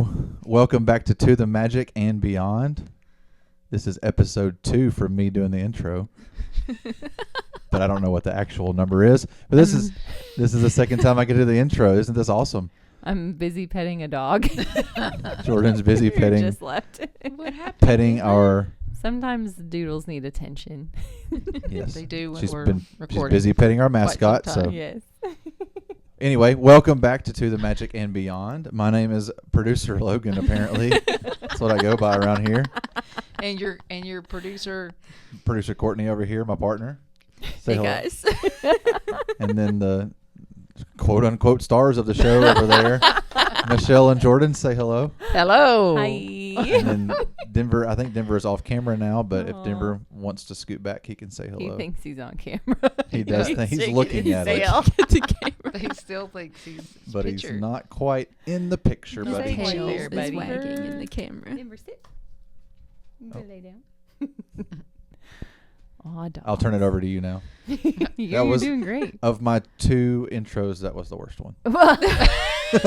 Hello. Welcome back to the Magic and Beyond. This is episode 2 from me doing the intro. But I don't know what the actual number is. But this is the second time I get to do the intro. Isn't this awesome? I'm busy petting a dog. Jordan's busy petting. Just left. What happened? Petting our. Sometimes the doodles need attention. Yes, They do when she's we're she's recording. busy petting our quite some mascot. So time. Yes. anyway, welcome back to the Magic and Beyond. My name is producer Logan. Apparently, that's what I go by around here. And your producer. Producer Courtney over here, my partner. Say hello. guys. And then the quote unquote stars of the show over there, Michelle and Jordan, say hello. Hello. Hi. And then Denver, I think Denver is off camera now, but if Aw. Denver wants to scoot back, he can say He hello. thinks he's on camera. He does think he's shaking looking his at it. tail. He still thinks he's But picture. he's not quite in the picture, His buddy. tail There, is buddy. wagging in the camera. Denver, sit. You Oh. go lay down. Aw, dog. I'll turn it over to you now. You're was- doing great. Of my 2 intros, that was the worst one. I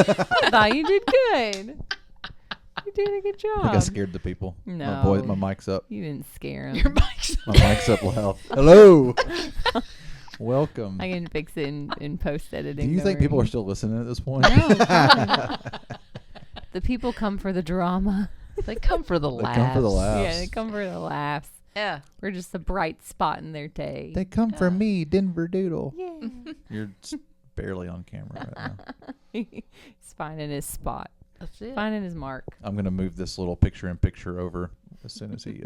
thought you did good. You did a good I think I job. scared the people. No. My mic's up. You didn't scare him. Your mic's My mic's up loud. Hello. Welcome. I can fix it in post editing. Do you don't think people worry. are still listening at this point? No, probably The people come for the drama. They come for the They laughs. come for the laughs. Yeah, they come for the laughs. Yeah. We're just a bright spot in their day. They come for me, Denver Doodle. Yeah. You're barely on camera right now. He's finding his spot. That's it. Finding his mark. I'm going to move this little picture-in-picture over as soon as he,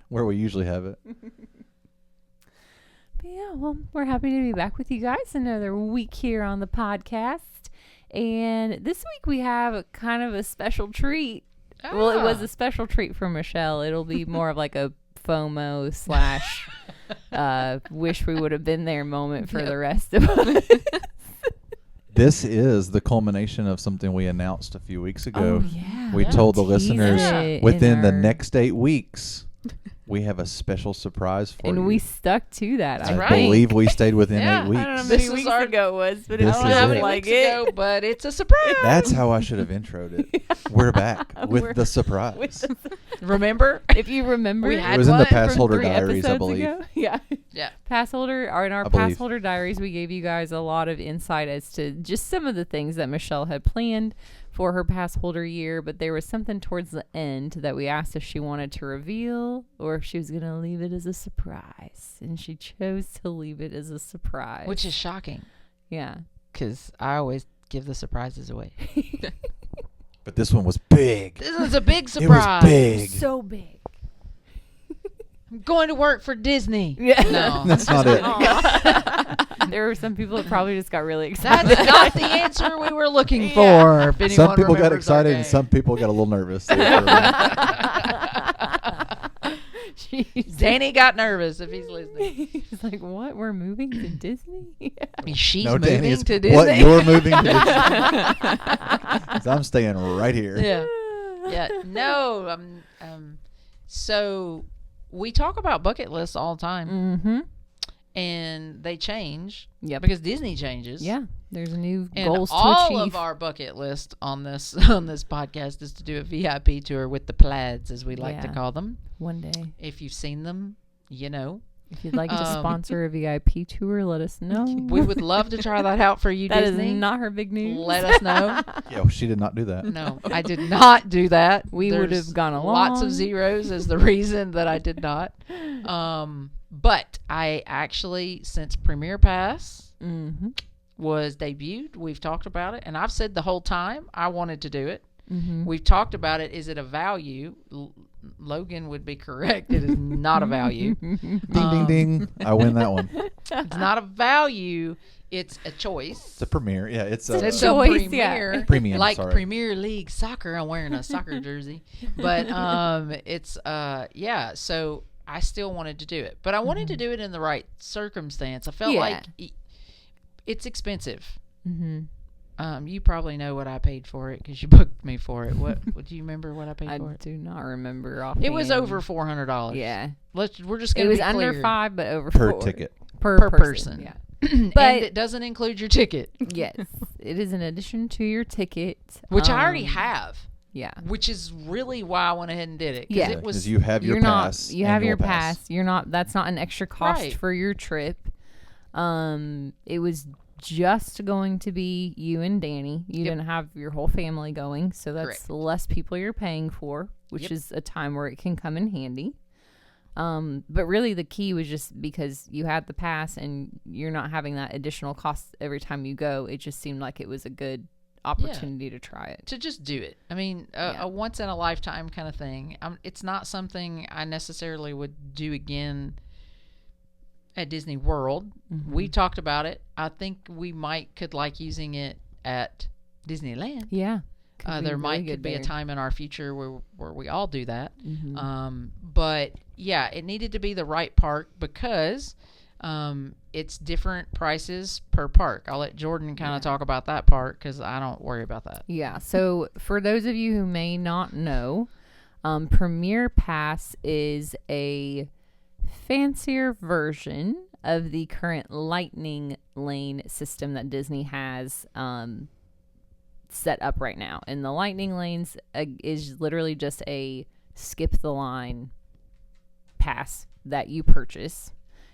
where we usually have it. But yeah, well, we're happy to be back with you guys another week here on the podcast. And this week we have a kind of a special treat. Well, it was a special treat for Michelle. It'll be more of like a FOMO / wish we would have been there moment for the rest of us. This is the culmination of something we announced a few weeks ago. Oh, yeah. We told the Teased listeners it within in the our- next 8 weeks, we have a special surprise for you. And we stuck to that. That's I right. believe we stayed within Yeah, 8 weeks. I don't know how This many is weeks our- ago it was, but This it is felt it. like weeks it. ago, but it's a surprise. That's how I should have introed it. We're back with We're- the surprise. With the- Remember? if you remember, We it had was in the one pass from holder 3 diaries, I episodes believe. ago. Yeah. Yeah. Pass holder, or in our I pass believe. holder diaries, we gave you guys a lot of insight as to just some of the things that Michelle had planned for her pass holder year, but there was something towards the end that we asked if she wanted to reveal or if she was going to leave it as a surprise. And she chose to leave it as a surprise. Which is shocking yeah. because I always give the surprises away. But this one was big. This is a big It surprise. was big. So big. I'm going to work for Disney. Yeah. No. That's not it. Aw. There were some people that probably just got really excited. That's not the answer we were looking Yeah. for. If anyone Some people got remembers our excited and game. some people got a little nervous. Jeez. Danny got nervous if he's listening. He's like, what? We're moving to Disney? She's No, Danny, moving it's to Disney. what you're moving to Disney. 'Cause I'm staying right here. Yeah. Yeah. No. So we talk about bucket lists all the time, Mm-hmm. and they change Yep. because Disney changes. Yeah. There's new And goals to all achieve. of our bucket list on this podcast is to do a VIP tour with the plaids, as we like to Yeah. call them. One day. If you've seen them, you know. If you'd like to Um, sponsor a VIP tour, let us know. We would love to try that out for you, That is Disney. not her big news. Let us know. Yeah, well, she did not do that. No, I did not do that. We would There's have gone Lots along. of zeros is the reason that I did not. But I actually, since Premier Pass Mm-hmm. was debuted, we've talked about it, and I've said the whole time I wanted to do it. Mm-hmm. We've talked about it. Is it a value? Logan would be correct. It is not a value. Ding, ding, ding. I win that one. It's not a value. It's a choice. It's a premiere. Yeah, it's It's a a It's choice, a premier, yeah. Premium, like sorry. Premier League soccer. I'm wearing a soccer jersey, but it's yeah. So I still wanted to do it, but I wanted to do it in the right circumstance. I felt Yeah. like it's expensive. Mm-hmm. You probably know what I paid for it because you booked me for it. What do you remember what I paid I for it? do not remember It offhand. was over $400. Yeah. We're just It gonna was be under clear. 5, but over per 4. ticket. Per Per person. Yeah. And But- it doesn't include your ticket. Yes. it is an addition to your ticket, which I already have. Yeah. Which is really why I went ahead and did it. Yeah. It was. Because you have your pass. You have your annual pass. You're not. That's not an extra cost Right. for your trip. It was just going to be you and Danny. You didn't have your whole family going, so that's Correct. less people you're paying for, which is a time where it can come in handy. But really the key was just because you had the pass and you're not having that additional cost every time you go. It just seemed like it was a good opportunity to try it. To just do it. I mean, a once in a lifetime kind of thing. It's not something I necessarily would do again at Disney World. We talked about it. I think we could like using it at Disneyland. Yeah. There could be a time in our future where we all do that. But yeah, it needed to be the right park because it's different prices per park. I'll let Jordan kind of talk about that part because I don't worry about that. Yeah. So for those of you who may not know, Premier Pass is a fancier version of the current Lightning Lane system that Disney has set up right now. And the Lightning Lanes is literally just a skip the line pass that you purchase.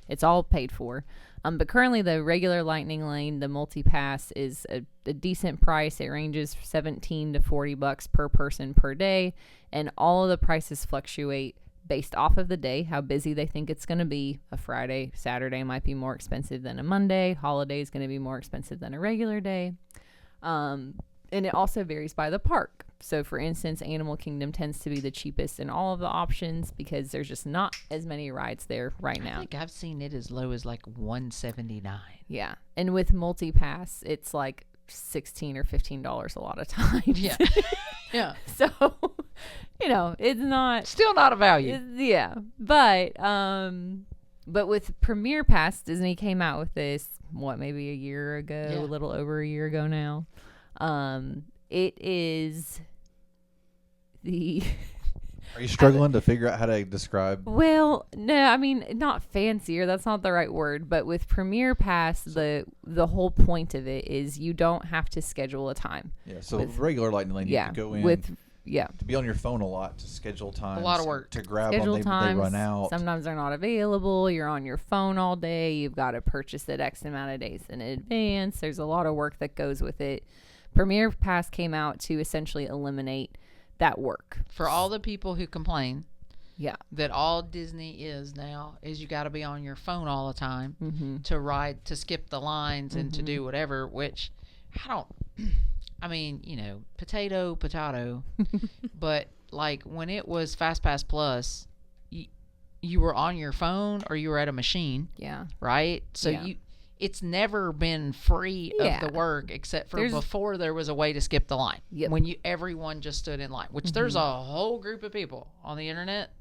It's all paid for. But currently the regular Lightning Lane, the multi-pass, is a decent price. It ranges $17 to $40 per person per day. And all of the prices fluctuate based off of the day, how busy they think it's going to be. A Friday, Saturday might be more expensive than a Monday. Holiday is going to be more expensive than a regular day. And it also varies by the park. So, for instance, Animal Kingdom tends to be the cheapest in all of the options because there's just not as many rides there right now. I think I've seen it as low as like $179. Yeah. And with multi-pass, it's like $16 or $15 a lot of times. Yeah. Yeah. So, it's not... Still not a value. Yeah. But with Premier Pass, Disney came out with this, maybe a year ago, a little over a year ago now. It is the... Are you struggling to figure out how to describe? Well, no, I mean, not fancier. That's not the right word. But with Premier Pass, the whole point of it is you don't have to schedule a time. Yeah, so regular Lightning Lane, you can go in to be on your phone a lot to schedule times. A lot of work. To grab Schedule them. They times. run out. Sometimes they're not available. You're on your phone all day. You've got to purchase it X amount of days in advance. There's a lot of work that goes with it. Premier Pass came out to essentially eliminate that work. For all the people who complain that all Disney is now is you got to be on your phone all the time to skip the lines and to do whatever, which I mean, potato, but like when it was FastPass Plus, you were on your phone or you were at a machine. Yeah. Right? So it's never been free of the work except for before there was a way to skip the line. Yep. When everyone just stood in line, which there's a whole group of people on the internet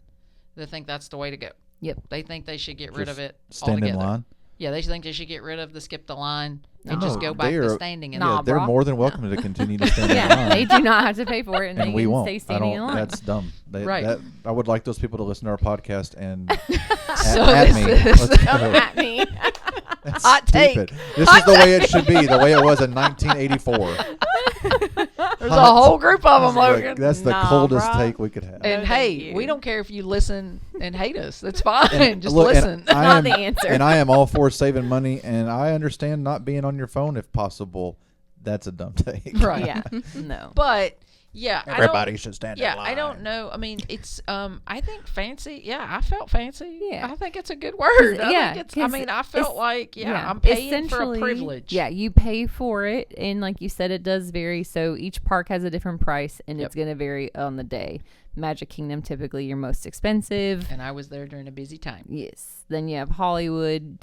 that think that's the way to go. Yep. They think they should get rid of it Stand altogether. in line. Yeah, they think they should get rid of the skip the line and No, just go back to standing in Nah, line. Yeah, they're brah. more than welcome to continue to stand in Yeah, line. they do not have to pay for it, and And they we can won't. stay standing in line. That's dumb. Right. I would like those people to listen to our podcast and So at this me. is- Let's go. At me. That's Hot take. stupid. This is the way it should be. The way it was in 1984. There's a whole group of them, Logan. That's the Nah, coldest bruh. take we could have. And No, hey, thank we you. don't care if you listen and hate us. That's fine. And Just look, and listen. I Not am, the answer. And I am all for saving money, and I understand not being on your phone if possible. That's a dumb take. Right. Yeah. No. But yeah, Everybody should stand in line. I don't know. I mean, it's I think fancy. Yeah, I felt fancy. Yeah. I think it's a good word. Yeah, I felt like I'm paying for a essentially, privilege. Yeah, you pay for it, and like you said, it does vary. So each park has a different price, and it's going to vary on the day. Magic Kingdom, typically your most expensive. And I was there during a busy time. Yes. Then you have Hollywood,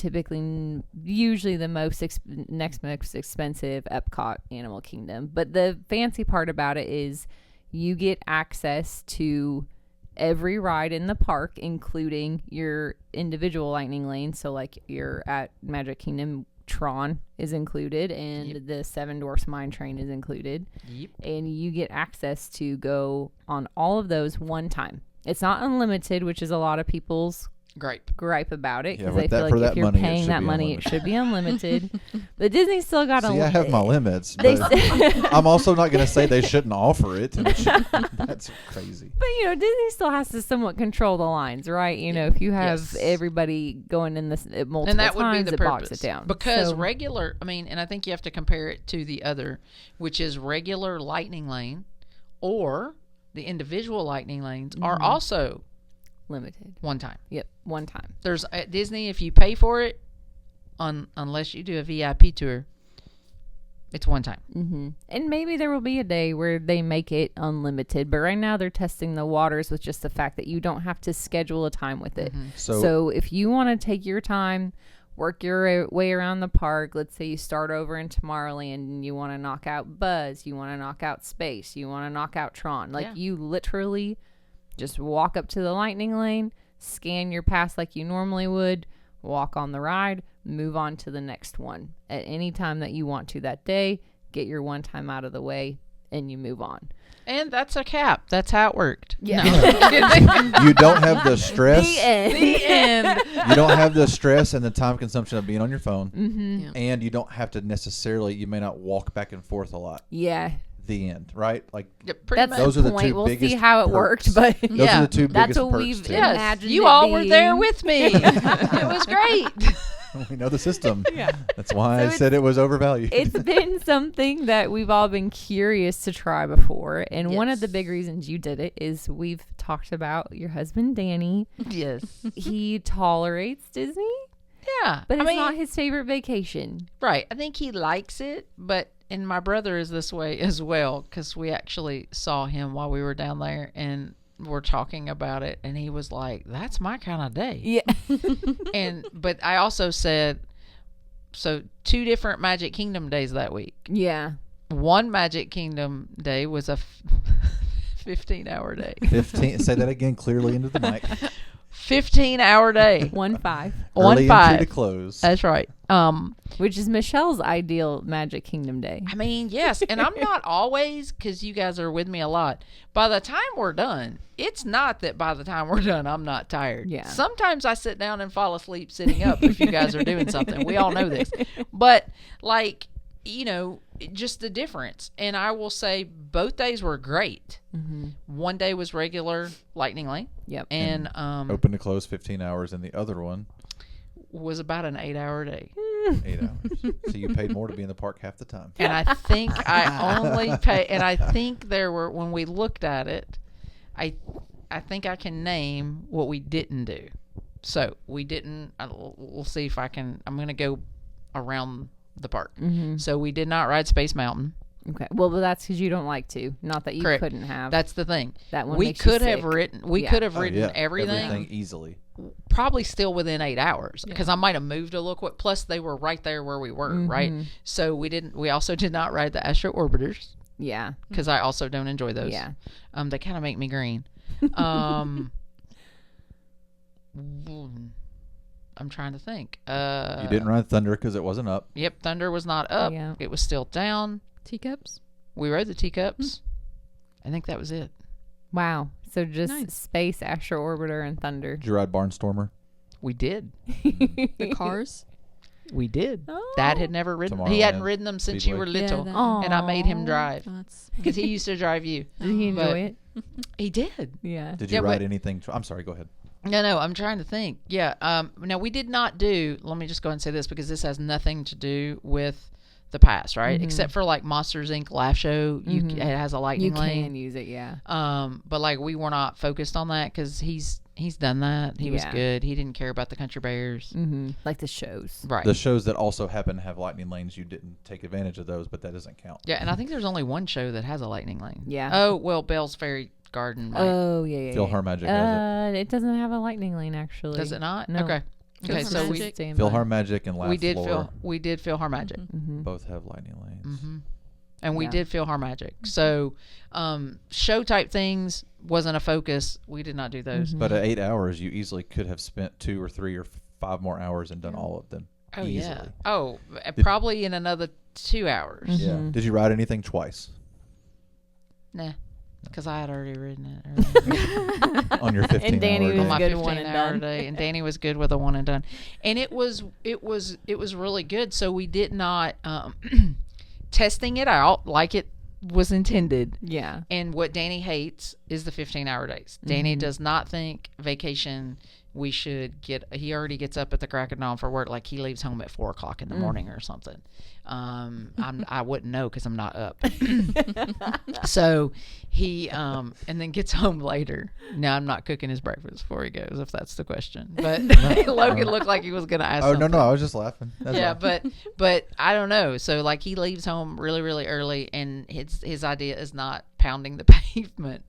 usually the next most expensive. Epcot, Animal Kingdom. But the fancy part about it is you get access to every ride in the park, including your individual Lightning Lane. So like you're at Magic Kingdom, Tron is included, and the Seven Dwarfs Mine Train is included. Yep. And you get access to go on all of those one time. It's not unlimited, which is a lot of people's gripe about it Yeah, because but they feel that- for like if that you're money, it paying should that be money, it should be unlimited. But Disney still got See, I have my limits, They but said- I'm also not going to say they shouldn't offer it. That's crazy. But Disney still has to somewhat control the lines, right? If you have Yes. everybody going in this multiple And that would be times, the it bogs purpose. it down. Because So- regular, and I think you have to compare it to the other, which is regular Lightning Lane or the individual Lightning Lanes are also limited. one time. Yep, one time. There's at Disney, if you pay for it, unless you do a VIP tour, it's one time. Mm-hmm. And maybe there will be a day where they make it unlimited. But right now they're testing the waters with just the fact that you don't have to schedule a time with it. So if you want to take your time, work your way around the park. Let's say you start over in Tomorrowland and you want to knock out Buzz, you want to knock out Space, you want to knock out Tron. You literally just walk up to the Lightning Lane, scan your pass like you normally would, walk on the ride, move on to the next one at any time that you want to that day. Get your one time out of the way, and you move on. And that's a cap. That's how it worked. Yeah. you don't have the stress. The end. The end. You don't have the stress and the time consumption of being on your phone. Mm-hmm. Yeah. And you don't have to necessarily, you may not walk back and forth a lot. Yeah. The end, right? Like, Yeah, pretty That's much. Those the are the point. two We'll see biggest how it perks. worked, but those Yeah. are the two That's biggest what perks. we've too. Yes, imagined you it all were there being. with me. It was great. We know the system. Yeah. That's why So I said it was overvalued. It's been something that we've all been curious to try before. And one of the Yes. big reasons you did it is we've talked about your husband, Danny. Yes. He tolerates Disney, Yeah. but I it's mean, not his favorite vacation. right. I think he likes it, and my brother is this way as well because we actually saw him while we were down there and we're talking about it, and he was like, "That's my kind of day." Yeah. But I also said, so 2 different Magic Kingdom days that week. Yeah. One Magic Kingdom day was a 15-hour day. 15. Say that again clearly into the mic. 15-hour day. 1-5, Early 1-5. entry to close. That's right. which is Michelle's ideal Magic Kingdom day. I mean, yes, and I'm not always, because you guys are with me a lot. By the time we're done, it's not that by the time we're done, I'm not tired. Yeah. Sometimes I sit down and fall asleep sitting up if you guys are doing something. We all know this. But, just the difference. And I will say both days were great. Mm-hmm. One day was regular Lightning Lane. Yep. And Open to close 15 hours, and the other one, was about an 8-hour day. 8 hours. So you paid more to be in the park half the time. And I think I only pay, and I think there were, when we looked at it, I think I can name what we didn't do. So we didn't, we'll see if I'm going to go around the park. Mm-hmm. So we did not ride Space Mountain. Okay. Well, but that's because you don't like to. Not that you Correct. couldn't have. That's the thing. That one We makes you could have sick. ridden, Yeah. could have Oh, ridden yeah. everything easily. probably still within 8 hours because I might have moved a little quick. Plus they were right there where we were, right? So we also did not ride the Astro Orbiters Yeah. because I also don't enjoy those. Yeah. They kind of make me green. I'm trying to think. You didn't ride Thunder because it wasn't up. Yep, Thunder was not up. Yeah. It was still down. Teacups? We rode the teacups. I think that was it. Wow. So just Nice. Space, Astro Orbiter, and Thunder. Did you ride Barnstormer? We did. The cars? We did. Oh. Dad had never ridden. He hadn't Tomorrowland ridden them since Speedway. you were little, that- and I made him Aw. drive That's because he used to drive you. Did he But- enjoy it? He did. Yeah. Did you Yeah, ride but- anything? I'm sorry, go ahead. No, I'm trying to think. Yeah. Now we did not do. Let me just go ahead and say this because this has nothing to do with the past, right? Except for like Monsters Inc. Laugh Show, it has a You lightning lane. can use it, yeah. But like we were not focused on that because he's done that. He was Yeah. good. He didn't care about the Country Bears. Mm-hmm. Like the shows. Right. The shows that also happen to have lightning lanes, you didn't take advantage of those, but that doesn't count. Yeah, and I think there's only one show that has a lightning lane. Yeah. Oh well, Bell's Fairy Garden. Might. Oh, yeah. Phil Harmagic has It doesn't have a lightning lane, actually. Does it not? No. Okay. Okay, Phil so we Harmagic. it. Phil Harmagic and Laugh we did Floor feel Harmagic. Mm-hmm. both have lightning lanes. And we Yeah. did feel Harmagic. So, show type things wasn't a focus. We did not do those. But at 8 hours, you easily could have spent 2 or 3 or 5 more hours and done all of them. Oh easily. yeah. Oh, probably in another 2 hours. Yeah. Did you ride anything twice? Nah. because I had already ridden it earlier. On your 15 And Danny hour was On day. my good 15 one and hour done. day, and Danny was good with a one and done, and it was really good. So we did not testing it out like it was intended. Yeah. And what Danny hates is the 15-hour days. Danny Mm-hmm. does not think vacation we should get. He already gets up at the crack of dawn for work. Like he leaves home at 4:00 in the morning or something. I wouldn't know because I'm not up. So he and then gets home later. Now I'm not cooking his breakfast before he goes, if that's the question. But Logan looked like he was going to ask. Oh, something. no, I was just laughing. That's Yeah, all. but I don't know. So like he leaves home really, really early, and his idea is not pounding the pavement.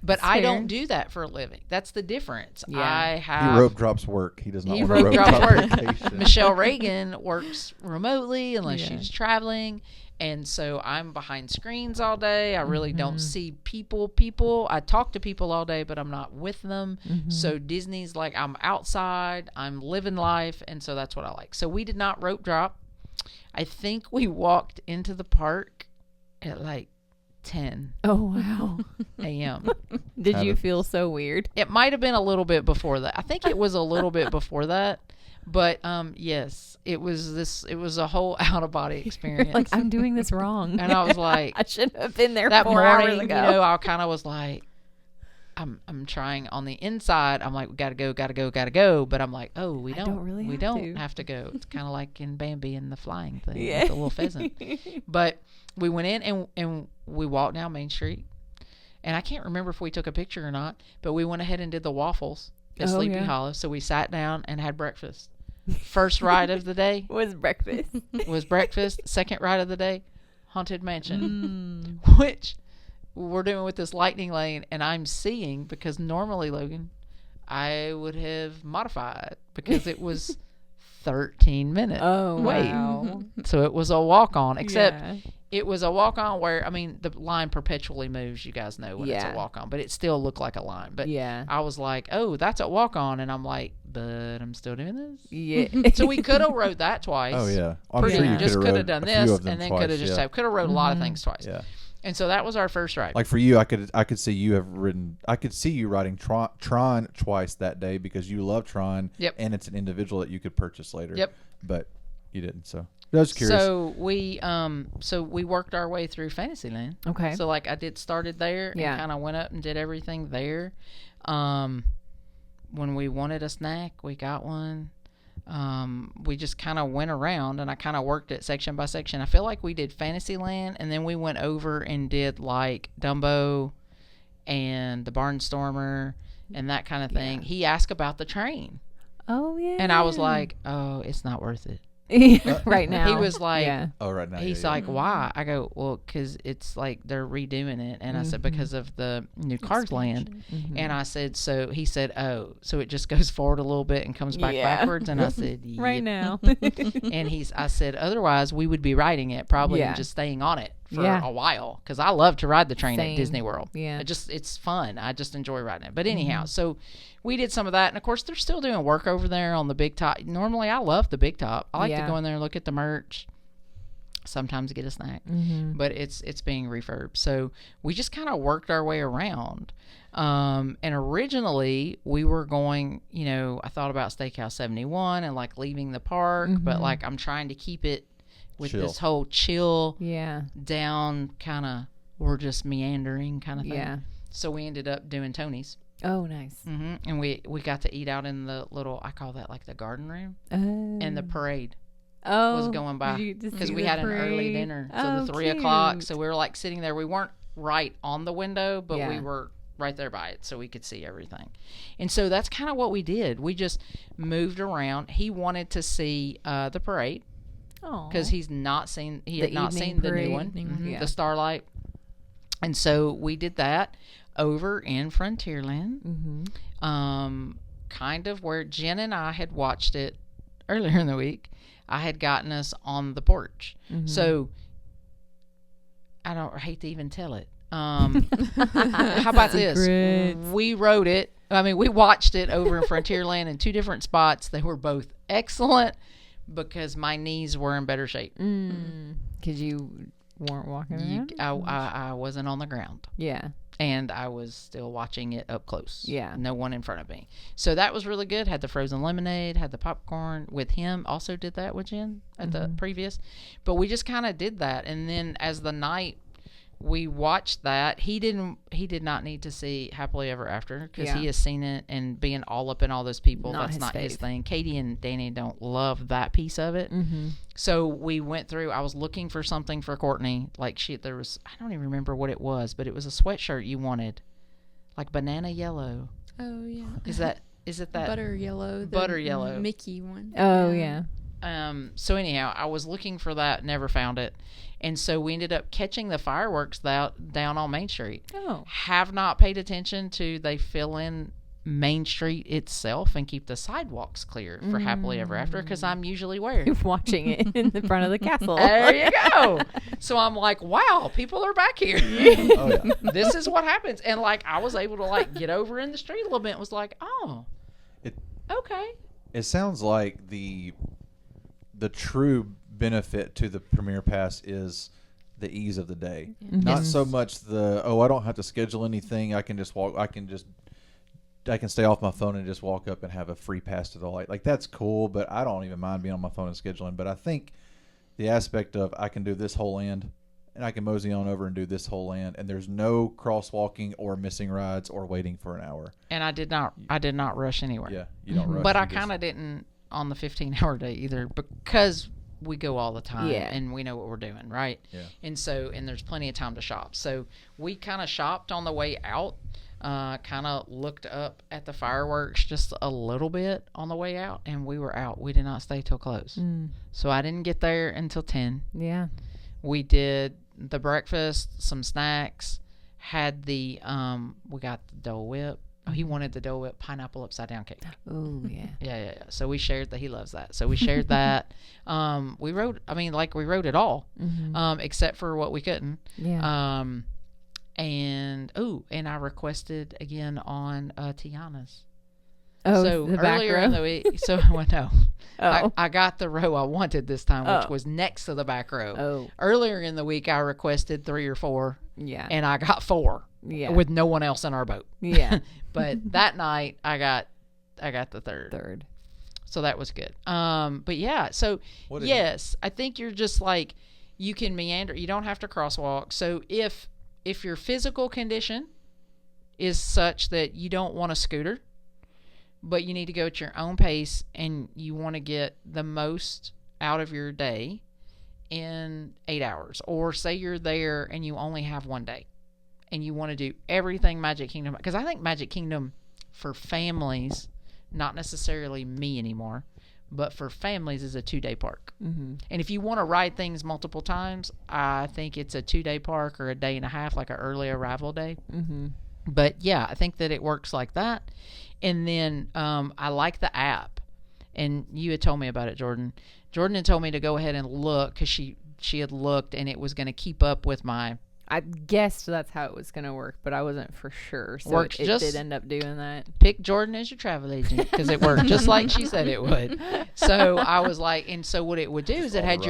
But That's I fair. don't do that for a living. That's the difference. Yeah. I He have rope drops work. He does not He want to rope rope drops drop work. vacation. Michelle Reagan works remotely unless Yeah. she's traveling. And so I'm behind screens all day. I really don't Mm-hmm. see people. I talk to people all day, but I'm not with them. Mm-hmm. So Disney's like, I'm outside, I'm living life. And so that's what I like. So we did not rope drop. I think we walked into the park at like 10 Oh, wow. a.m. Did Had you it. feel so weird? It might have been a little bit before that. I think it was a little bit before that. But yes, it was a whole out of body experience. Like, I'm doing this wrong. And I was like, I should have been there that 4 hours morning, ago. you know, I kind of was like, I'm trying on the inside. I'm like, we gotta go. But I'm like, oh, we I don't don't really we have don't to. have to go. It's kind of like in Bambi and the flying thing, Yeah. with the little pheasant. But we went in and we walked down Main Street, and I can't remember if we took a picture or not. But we went ahead and did the waffles at Oh, Sleepy yeah. Hollow. So we sat down and had breakfast. First ride of the day Was breakfast. was breakfast. Second ride of the day, Haunted Mansion, Mm. which we're doing with this lightning lane, and I'm seeing, because normally, Logan, I would have modified because it was 13 minutes. Oh, Wait. wow. So it was a walk on, except Yeah. it was a walk on where, I mean, the line perpetually moves, you guys know when it's Yeah. a walk on, but it still looked like a line. But Yeah. I was like, oh, that's a walk on, and I'm like, but I'm still doing this. Yeah. So we could have rode that twice. Oh, yeah. I'm Pretty sure Yeah. you just could could have have done a few this, of them and then twice, could have just yeah. could have rode a lot of Mhm. things twice. Yeah. And so that was our first ride. Like for you, I could see you have ridden. I could see you riding Tron twice that day because you love Tron. Yep. And it's an individual that you could purchase later. Yep. But you didn't. So I was curious. So we worked our way through Fantasyland. Okay. So like I started there Yeah. and kind of went up and did everything there. When we wanted a snack, we got one. We just kind of went around, and I kind of worked it section by section. I feel like we did Fantasyland, and then we went over and did like Dumbo and the Barnstormer and that kind of thing. Yeah. He asked about the train, Oh, yeah. and I was like, "Oh, it's not worth it." right now. He was like, yeah. oh, right now. He's yeah, like, why? I go, well, because it's like they're redoing it. And I said, because of the new Cars Land. Mhm. And I said, so he said, oh, so it just goes forward a little bit and comes back Yeah. backwards. And I said, Right "Yep." now. And I said, otherwise we would be riding it probably Yeah. and just staying on it for Yeah. a while. Because I love to ride the train Same. at Disney World. Yeah. It's fun. I just enjoy riding it. But anyhow, so we did some of that. And of course, they're still doing work over there on the big top. Normally, I love the big top. I like Yeah. to go in there and look at the merch. Sometimes get a snack, but it's being refurbed. So we just kind of worked our way around. And originally we were going, I thought about Steakhouse 71 and like leaving the park, but like I'm trying to keep it with Chill. this whole chill Yeah. down kind of, we're just meandering kind of thing. Yeah. So we ended up doing Tony's. Oh, nice. And we got to eat out in the little, I call that like the garden room, and the parade was going by because we had an early dinner. So the 3 o'clock. So we were like sitting there. We weren't right on the window, but we Yeah. were right there by it, so we could see everything. And so that's kind of what we did. We just moved around. He wanted to see the parade because he had not seen the new one, Yeah. the Starlight. And so we did that over in Frontierland, kind of where Jen and I had watched it earlier in the week. I had gotten us on the porch. So I hate to even tell it. How about this? Secrets. We wrote it. I mean, we watched it over in Frontierland in 2 different spots. They were both excellent because my knees were in better shape. Because you weren't walking around. I wasn't on the ground. Yeah. And I was still watching it up close. Yeah. No one in front of me. So that was really good. Had the frozen lemonade, had the popcorn with him. Also did that with Jen at the previous. But we just kind of did that. And then as the night we watched that, he did not need to see Happily Ever After because he has seen it, and being all up in all those people, that's not his thing. Katie and Danny don't love that piece of it. So we went through, I was looking for something for Courtney. Like there was, I don't even remember what it was, but it was a sweatshirt you wanted. Like banana yellow. Oh, yeah. Is it that? Butter yellow. The Butter yellow. Mickey one. Oh, yeah. So anyhow, I was looking for that, never found it. And so we ended up catching the fireworks down on Main Street. Oh. Have not paid attention to they fill in Main Street itself and keep the sidewalks clear for Happily Ever After because I'm usually where? Watching it in the front of the castle. There you go. So I'm like, wow, people are back here. Oh, yeah. This is what happens. And like I was able to like get over in the street a little bit and was like, oh, okay. It sounds like the true benefit to the Premier Pass is the ease of the day. Not so much I don't have to schedule anything. I can just walk. I can stay off my phone and just walk up and have a free pass to the light. Like that's cool, but I don't even mind being on my phone and scheduling. But I think the aspect of I can do this whole end and I can mosey on over and do this whole end, and there's no crosswalking or missing rides or waiting for an hour. And I did not rush anywhere. Yeah, you don't rush. But I kind of didn't on the 15-hour day either because we go all the time and we know what we're doing, right? Yeah. And there's plenty of time to shop. So we kind of shopped on the way out, kind of looked up at the fireworks just a little bit on the way out, and we were out. We did not stay till close. So I didn't get there until 10. Yeah. We did the breakfast, some snacks, had we got the Dole Whip. Oh, he wanted the Dole Whip pineapple upside down cake. Oh, yeah. Yeah. So we shared that. He loves that. So we shared that. We wrote it all, except for what we couldn't. Yeah. And I requested again on Tiana's. Oh, so the back earlier row? in the week, no. Oh. I got the row I wanted this time, which was next to the back row. Oh. Earlier in the week, I requested 3 or 4. Yeah. And I got 4. Yeah. With no one else in our boat. Yeah. But that night, I got the third. So that was good. But yeah, so yes, I think you're just like, you can meander. You don't have to crosswalk. So if your physical condition is such that you don't want a scooter, but you need to go at your own pace and you want to get the most out of your day in 8 hours, or say you're there and you only have one day and you want to do everything Magic Kingdom, because I think Magic Kingdom for families, not necessarily me anymore, but for families is a 2-day park. And if you want to ride things multiple times, I think it's a 2-day park or a day and a half, like an early arrival day. But yeah, I think that it works like that. And then I like the app, and you had told me about it, Jordan. Jordan had told me to go ahead and look because she had looked and it was going to keep up with my. I guessed that's how it was going to work, but I wasn't for sure. So Works it did end up doing that. Pick Jordan as your travel agent because it worked just like she said it would. So I was like, and so what it would do is it had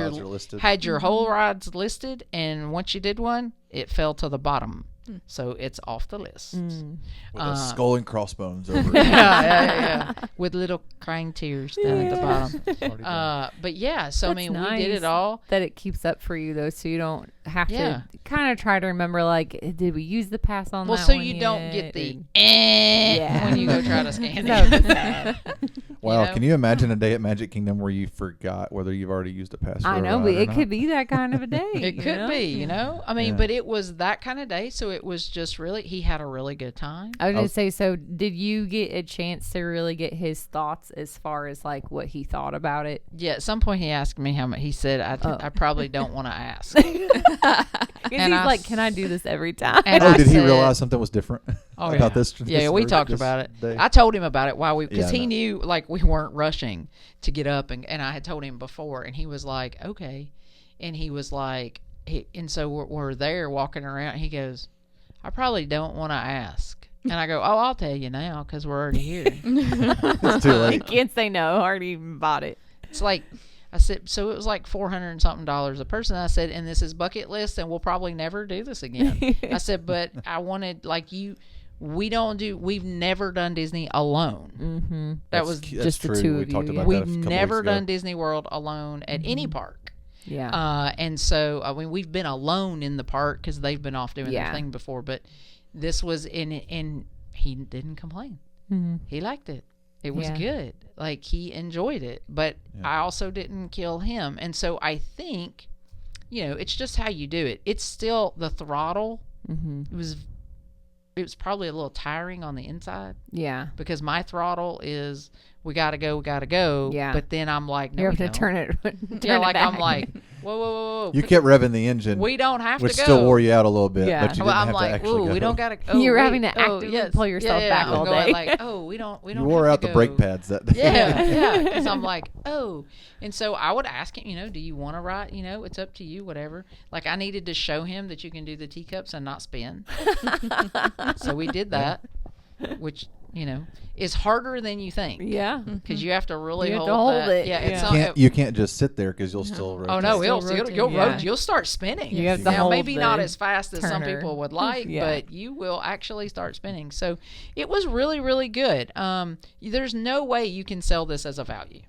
your whole rides listed, and once you did one, it fell to the bottom. So it's off the list. With a skull and crossbones over it. yeah. With little crying tears down at the bottom. But yeah, so That's I mean, nice we did it all. That it keeps up for you, though, so you don't have to kind of try to remember, like, did we use the pass on that so one you don't yet? get the when you go try to scan That was it. sad. Wow, You know? can you imagine a day at Magic Kingdom where you forgot whether you've already used a pass? I know, but it could be that kind of a day. It you could know? be, you know? I mean, Yeah. but it was that kind of day, so it was just really, he had a really good time. I was going to say, so did you get a chance to really get his thoughts as far as, like, what he thought about it? Yeah, at some point he asked me how much. He said, I probably don't want to ask. Because he's And I like, can I do this every time? And Oh, I did he said- realize something was different Oh, about yeah. this? Yeah, we talked this about it. day? I told him about it because Yeah, I he know. knew, like, we weren't rushing to get up, and I had told him before, and he was like, okay. And he was like, and so we're there walking around, and he goes, I probably don't want to ask. And I go, oh, I'll tell you now because we're already here. It's too You late. can't say no. I already bought it. It's like, I said, so it was like $400 and something a person. I said, and this is bucket list, and we'll probably never do this again. I said, but I wanted, like, we've never done Disney alone. Mm-hmm. That's just true. the two We of talked you. about We've that a couple never weeks ago. done Disney World alone at any park. Yeah. And so, I mean, we've been alone in the park because they've been off doing Yeah. their thing before, but this was and he didn't complain. Mm-hmm. He liked it. It was Yeah. good. Like, he enjoyed it, but I also didn't kill him. And so I think, it's just how you do it. It's still the throttle. Mm-hmm. It was probably a little tiring on the inside Yeah. because my throttle is we gotta go. Yeah. But then I'm like, no, You we have to don't. turn it. Yeah, turn it like I'm back. like, whoa. You kept revving the engine, We don't have which to go. still wore you out a little bit, Yeah. but you Well, didn't I'm have like, to actually ooh, go. we don't gotta. You were wait, having to actively pull yourself back I'm all going day. Like, we don't. You wore have out to the brake go. pads that day. Yeah. Because I'm like, and so I would ask him, do you want to ride? It's up to you, whatever. Like, I needed to show him that you can do the teacups and not spin. So we did that, which is harder than you think. Yeah. Because you have to really You have hold, to hold that. it, Yeah, it's yeah. You can't just sit there because you'll still rotate. Oh no, Still you'll rotating. Yeah. you'll start spinning. You have to now, hold maybe not the as fast as some turner. people would like, Yeah. but you will actually start spinning. So it was really, really good. There's no way you can sell this as a value.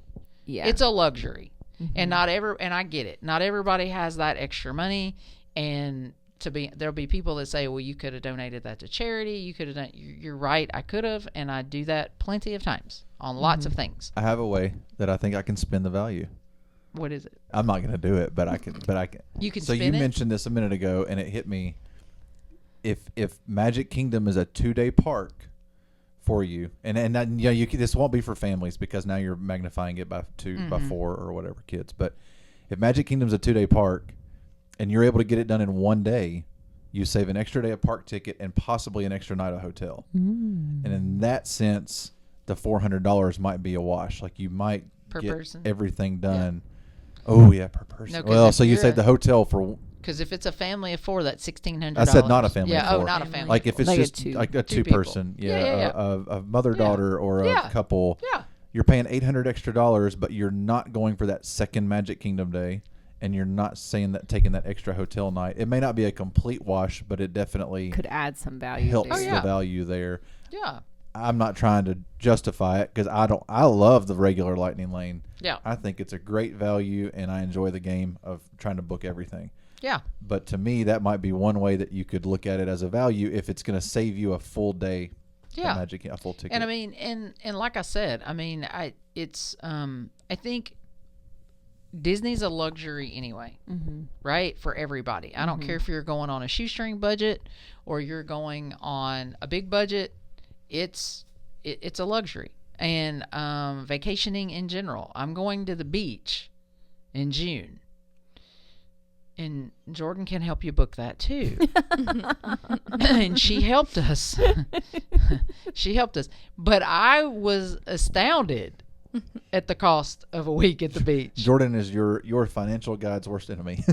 Yeah. It's a luxury, and and I get it. Not everybody has that extra money, and there'll be people that say, well, you could have donated that to charity. You could have done. You're right. I could have, and I do that plenty of times on lots of things. I have a way that I think I can spin the value. What is it? I'm not going to do it, but I can. You can So spin you it? mentioned this a minute ago, and it hit me. If Magic Kingdom is a 2-day park for you, and this won't be for families because now you're magnifying it by 2, by 4, or whatever kids. But if Magic Kingdom's a 2-day park, and you're able to get it done in 1 day, you save an extra day of park ticket and possibly an extra night of hotel. And in that sense, the $400 might be a wash. Like, you might Per get person? everything done. Oh yeah, per person. No, 'cause well, if so you you're save a- the hotel for. Because if it's a family of 4, that's $1,600. I said not a family Yeah. of Oh, 4. not a family. Like if it's Like a just two- like a two 2-person, people. Yeah. a mother daughter or Yeah. a couple, Yeah. you're paying $800 extra, but you're not going for that second Magic Kingdom day, and you're not saying that taking that extra hotel night. It may not be a complete wash, but it definitely could add some value. helps there. Oh, yeah. the value there. Yeah. I'm not trying to justify it because I love the regular Lightning Lane. Yeah. I think it's a great value, and I enjoy the game of trying to book everything. Yeah. But to me, that might be one way that you could look at it as a value if it's going to save you a full day. Yeah. A full ticket. And I mean, and like I said, I mean, I think Disney's a luxury anyway, right? For everybody. I don't care if you're going on a shoestring budget or you're going on a big budget. It's a luxury. And vacationing in general. I'm going to the beach in June. And Jordan can help you book that too. And she helped us. She helped us. But I was astounded at the cost of a week at the beach. Jordan is your financial guide's worst enemy.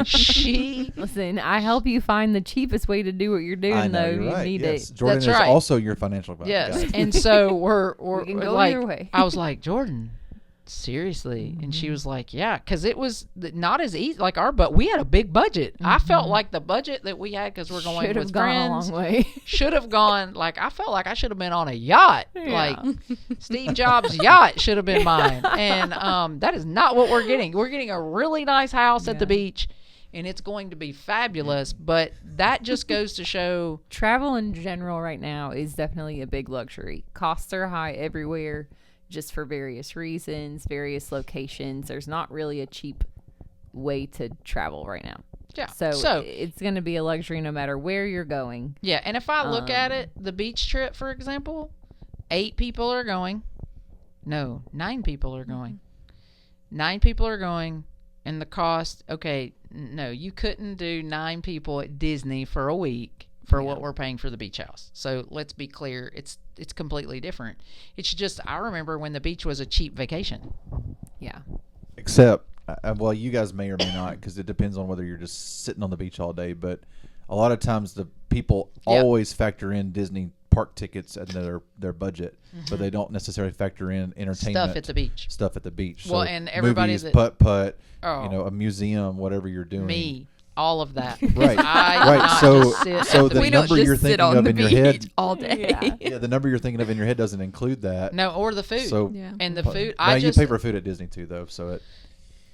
She Listen, I help you find the cheapest way to do what you're doing, I know, though. you're You right. need Yes. it. Jordan That's is right. also your financial guide. yes. guide. And so we're We can go like either way. I was like, Jordan, seriously? And she was like, yeah, because it was not as easy like but we had a big budget. I felt like the budget that we had because we're going Should have with gone friends a long way. should have gone like I felt like I should have been on a yacht. Yeah. Like Steve Jobs' yacht should have been mine. And that is not what we're getting. We're getting a really nice house at the beach, and it's going to be fabulous. But that just goes to show Travel in general right now is definitely a big luxury. Costs are high everywhere, just for various reasons, various locations. There's not really a cheap way to travel right now. yeah. So it's going to be a luxury no matter where you're going. Yeah, and if I look at it, the beach trip, for example, 8 people are going. No, 9 people are going. 9 people are going, and the cost, okay, no, you couldn't do 9 people at Disney for a week for what we're paying for the beach house. So let's be clear, it's completely different. It's just, I remember when the beach was a cheap vacation. Yeah. Except, well, you guys may or may not, because it depends on whether you're just sitting on the beach all day. But a lot of times, the people Yeah. always factor in Disney park park tickets and their budget, but they don't necessarily factor in entertainment Stuff at the beach. Stuff at the beach. Well, so and everybody movies, that- putt, Oh. a museum, whatever you're doing. Me. All of that. Right. I Right, not so- just sit so at the we beach. don't number just you're sit thinking on of the in your beach head- all day. Yeah. Yeah, the number you're thinking of in your head doesn't include that. No, or the food. So Yeah. and the Now food. you pay for food at Disney too, though. So it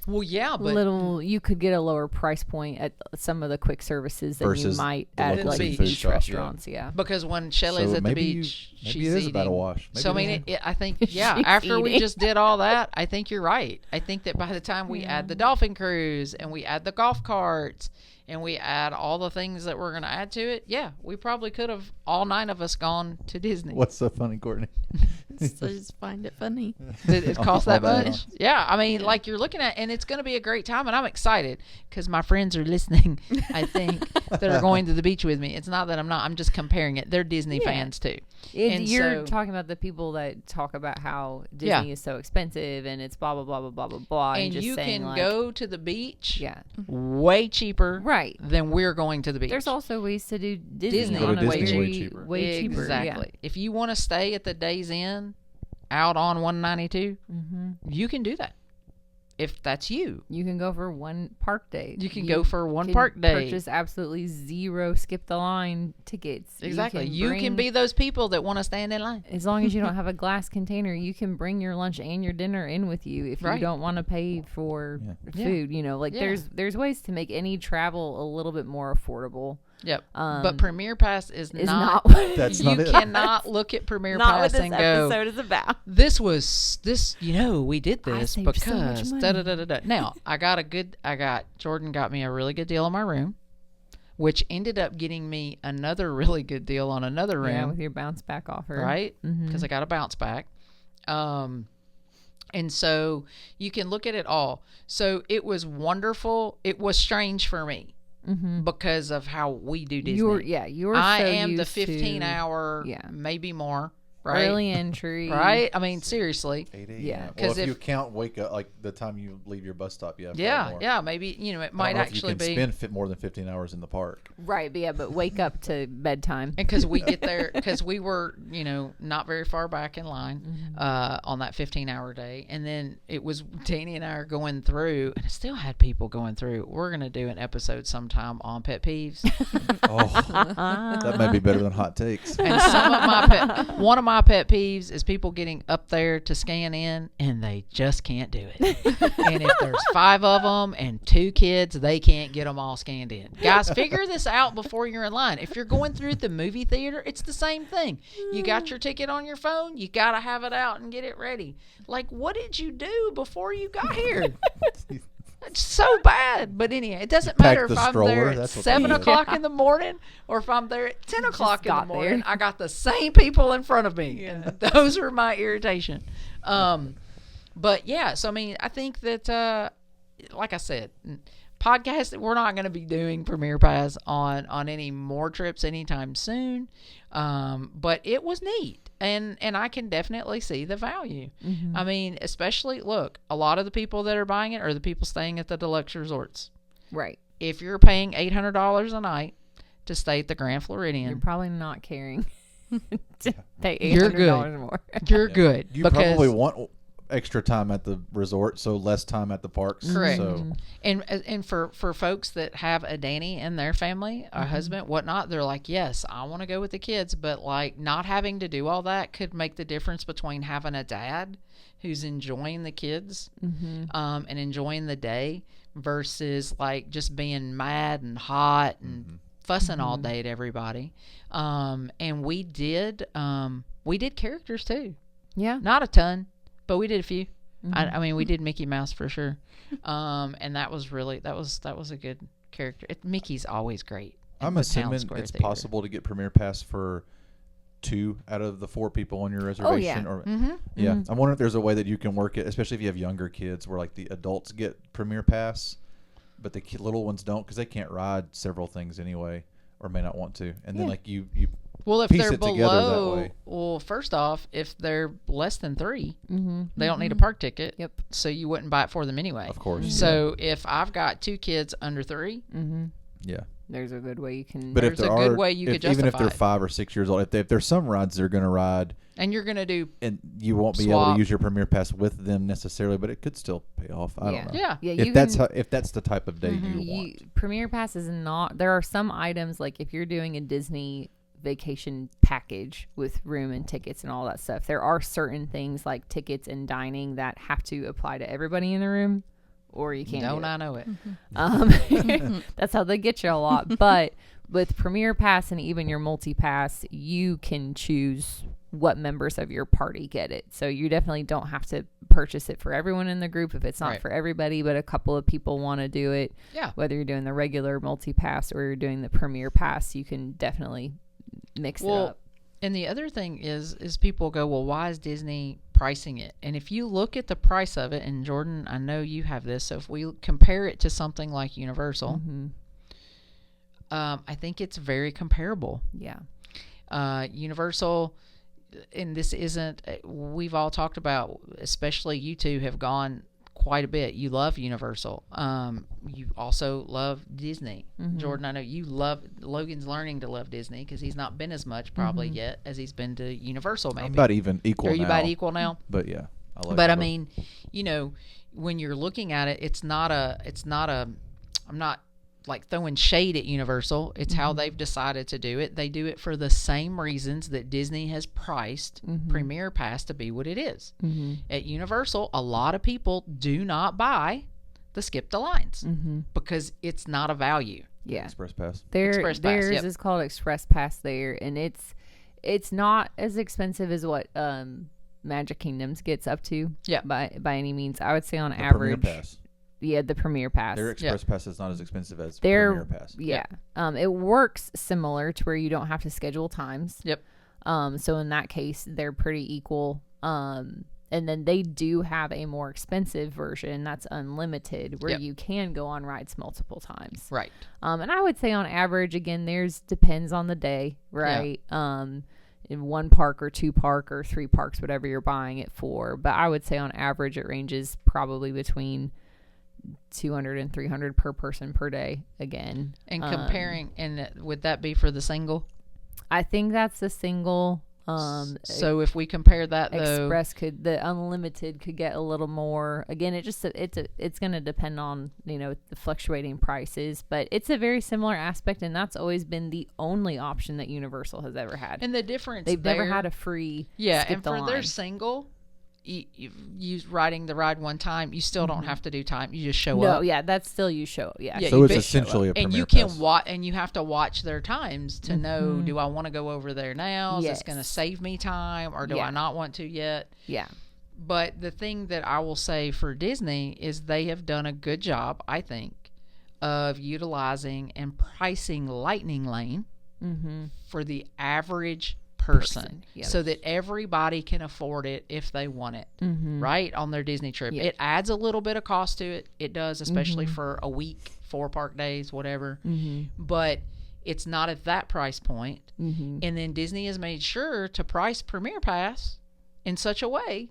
Well, yeah, but You could get a lower price point at some of the quick services than you Versus might the at local like seafood beach shop, yeah. restaurants. Yeah. because when Shelley's so at the maybe beach, maybe she's it is eating. about a wash. Maybe So I it mean, is. I think yeah. She's After we eating. just did all that, I think you're right. I think that by the time we add the dolphin cruise and we add the golf carts and we add all the things that we're going to add to it, yeah, we probably could have all 9 of us gone to Disney. What's so funny, Courtney? So I just find it funny. Did it cost that All that much? Yeah, I mean, like you're looking at, and it's going to be a great time, and I'm excited because my friends are listening. I think that are going to the beach with me. It's not that I'm not. I'm just comparing it. They're Disney Yeah. fans too. And You're so- talking about the people that talk about how Disney Yeah. is so expensive and it's blah blah blah blah blah blah blah, and, And just you saying can like, go to the beach yeah, way cheaper right. than we're going to the beach. There's also ways to do Disney, Disney. Go to on a Disney very way cheaper. way cheaper. Exactly. If you want to stay at the Days Inn out on 192, Yeah. Mm-hmm. you can do that. If that's you, You can go for one park day. you can go for one can park day. Purchase absolutely 0 skip the line tickets. Exactly. You can bring- be those people that want to stand in line. as long as you don't have a glass container, you can bring your lunch and your dinner in with you if Right. you don't want to pay for Yeah. food. You know, like Yeah. there's ways to make any travel a little bit more affordable. Yep. Um, But Premier Pass is Is not. not what That's You not it. cannot look at Premier not what Pass this and go, episode is about. this was this. You know, we did I this saved so much because money. da da da da da. Now Jordan got me a really good deal on my room, which ended up getting me another really good deal on another room. Yeah, with your bounce back offer, Right? Mhm. Because I got a bounce back. And so you can look at it all. So it was wonderful. It was strange for me Mm-hmm. because of how we do Disney. You're I so am the used to 15-hour, yeah. maybe more, right? early entry, Right? I mean, seriously. 8 a.m. Yeah. Well, 'Cause if you if- count wake up, like the time you leave your bus stop, yeah. Yeah, probably more. yeah. Maybe, it I don't might know if actually you can be. spend more than 15 hours in the park. Right, but wake up to bedtime. And because we get there, because we were, not very far back in line on that 15-hour day. And then it was Danny and I are going through, and I still had people going through. We're going to do an episode sometime on pet peeves. Oh, that might be better than hot takes. And one of my pet peeves is people getting up there to scan in and they just can't do it. And if there's 5 of them and 2 kids, they can't get them all scanned in. Guys, figure this out before you're in line. If you're going through the movie theater, it's the same thing. You got your ticket on your phone, you got to have it out and get it ready. Like, what did you do before you got here? It's so bad. But anyway, it doesn't Pack matter if the I'm stroller, there at that's what 7 they do. o'clock in the morning or if I'm there at 10 o'clock in the got there. morning. I got the same people in front of me. And those are my irritation. But yeah, so I mean, I think that, like I said, podcast, we're not going to be doing Premier Pass on any more trips anytime soon. But it was neat. And I can definitely see the value. Mm-hmm. I mean, especially, look, a lot of the people that are buying it are the people staying at the deluxe resorts. Right. If you're paying $800 a night to stay at the Grand You're Floridian, probably not caring to pay You're good. $800 more. you're good. You because, probably want extra time at the resort, so less time at the parks. Correct. So And for folks that have a Danny in their family, a husband, whatnot, they're like, yes, I want to go with the kids, but like not having to do all that could make the difference between having a dad who's enjoying the kids and enjoying the day versus like just being mad and hot and fussing all day at everybody. And we did characters too. Yeah. Not a ton, but we did a few. I mean, we did Mickey Mouse for sure. And that was really, that was a good character. Mickey's always great. at I'm the Town assuming Square it's Theater. possible to get Premier Pass for 2 out of the 4 people on your reservation. Or yeah, I'm wondering if there's a way that you can work it, especially if you have younger kids, where like the adults get Premier Pass, but the little ones don't because they can't ride several things anyway, or may not want to. And then like you Well, if piece they're it together that below, way. well, first off, if they're less than 3, Mm-hmm. they don't need a park ticket. Yep. So you wouldn't buy it for them anyway. Of course. So if I've got 2 kids under 3, Mm-hmm. Yeah. there's a good way you can. But if There's there a good are, way you could even if justify they're it. 5 or 6 years old, if there's some rides they're going to ride, And you're going to do, and you won't be able Swap. to use your Premier Pass with them necessarily, but it could still pay off. I Yeah. don't know. yeah. Yeah, If you that's can, if that's the type of day you want. Premier Pass is not. There are some items like if you're doing a Disney vacation package with room and tickets and all that stuff, there are certain things like tickets and dining that have to apply to everybody in the room, or you can't. Don't do it. I know it? That's how they get you a lot. But with Premier Pass and even your multi-pass, you can choose what members of your party get it. So you definitely don't have to purchase it for everyone in the group if it's not Right. for everybody, but a couple of people want to do it. Yeah. Whether you're doing the regular multi-pass or you're doing the Premier Pass, you can definitely mix it Well, up. and the other thing is people go, well, why is Disney pricing it? And if you look at the price of it, and Jordan, I know you have this, so if we compare it to something like Universal, Mm-hmm. I think it's very comparable. Yeah. Universal, and this isn't, we've all talked about, especially you two have gone quite a bit. You love Universal. You also love Disney. Mm-hmm. Jordan, I know you love, Logan's learning to love Disney because he's not been as much probably Mm-hmm. yet as he's been to Universal maybe. I'm about even equal Are you now. about equal now? But yeah, I like But I both. mean, you know, when you're looking at it, it's not a, I'm not like throwing shade at Universal. It's how they've decided to do it. They do it for the same reasons that Disney has priced Premier Pass to be what it is. Mm-hmm. At Universal, a lot of people do not buy the skip the lines Mm-hmm. because it's not a value. Yeah. Express Pass. Express Pass, Theirs yep. is called Express Pass there, and it's not as expensive as what Magic Kingdoms gets up to. Yeah. By any means, I would say on The average, Premier Pass. yeah, the Premier Pass. Their Express Pass is not as expensive as They're- Premier Pass. Yeah. It works similar to where you don't have to schedule times. Yep. So in that case, they're pretty equal. And then they do have a more expensive version that's unlimited, where Yep. you can go on rides multiple times. Right. And I would say on average, again, theirs depends on the day, right? In one park or two park or three parks, whatever you're buying it for. But I would say on average, it ranges probably between 200 and 300 per person per day. Again, And comparing, and would that be for the single? I think that's the single. So if we compare that though, Express the unlimited could get a little more. Again, it's going to depend on, the fluctuating prices, but it's a very similar aspect, and that's always been the only option that Universal has ever had. and the difference They've there, never had a free skip and the for their line. single, you riding the ride one time, you still don't have to do time. You just show No, up. yeah, that's still you show. Yeah, Yeah, So you it's bet- essentially a And Premier you can Pass. watch, and you have to watch their times to know: do I want to go over there now? Is this going to Yes. save me time, or do Yeah. I not want to yet? yeah, But the thing that I will say for Disney is they have done a good job, I think, of utilizing and pricing Lightning Lane for the average person, yep. so that everybody can afford it if they want it, right, on their Disney trip. Yeah. It adds a little bit of cost to it. It does, especially for a week, 4 park days, whatever. But it's not at that price point. And then Disney has made sure to price Premier Pass in such a way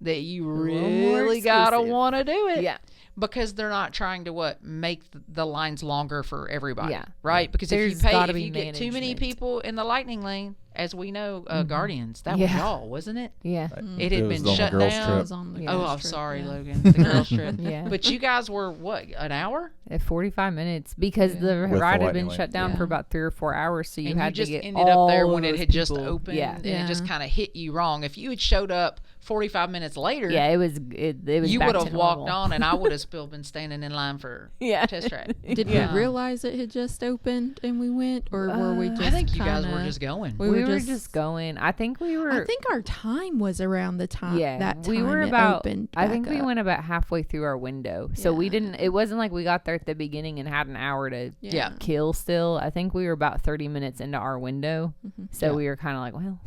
that you little more really gotta exclusive. want to do it. yeah. Because they're not trying to make the lines longer for everybody, Yeah. right? Because There's if you gotta if be you get too many management. people in the Lightning Lane, as we know, Guardians, that was Yeah. y'all, wasn't it? Yeah. It had was been on the shut girls' down. trip. was on the Yeah. Oh, girls' I'm trip, sorry, yeah. Logan. The girls trip. Yeah. But you guys were what, an hour? At 45 minutes because the With the ride had Lightning been Lane. shut down Yeah. for about 3 or 4 hours, so you And had you just to get ended up there all when it those had just people. opened, Yeah. and it just Yeah. kind of hit you wrong. If you had showed up 45 minutes later, Yeah, it was you back would to have walked normal. on, and I would have still been standing in line for Yeah. Test Track. Did Yeah. we realize it had just opened and we went, or were we just? I think you guys were kinda- just going. We We were were just- just going. I think we were. I think our time was around the time. yeah, that time we were it about. opened I think back we up. went about halfway through our window, so we Yeah. didn't. It wasn't like we got there at the beginning and had an hour to Yeah. kill. Still, I think we were about 30 minutes into our window, so Yeah. we were kind of like, well,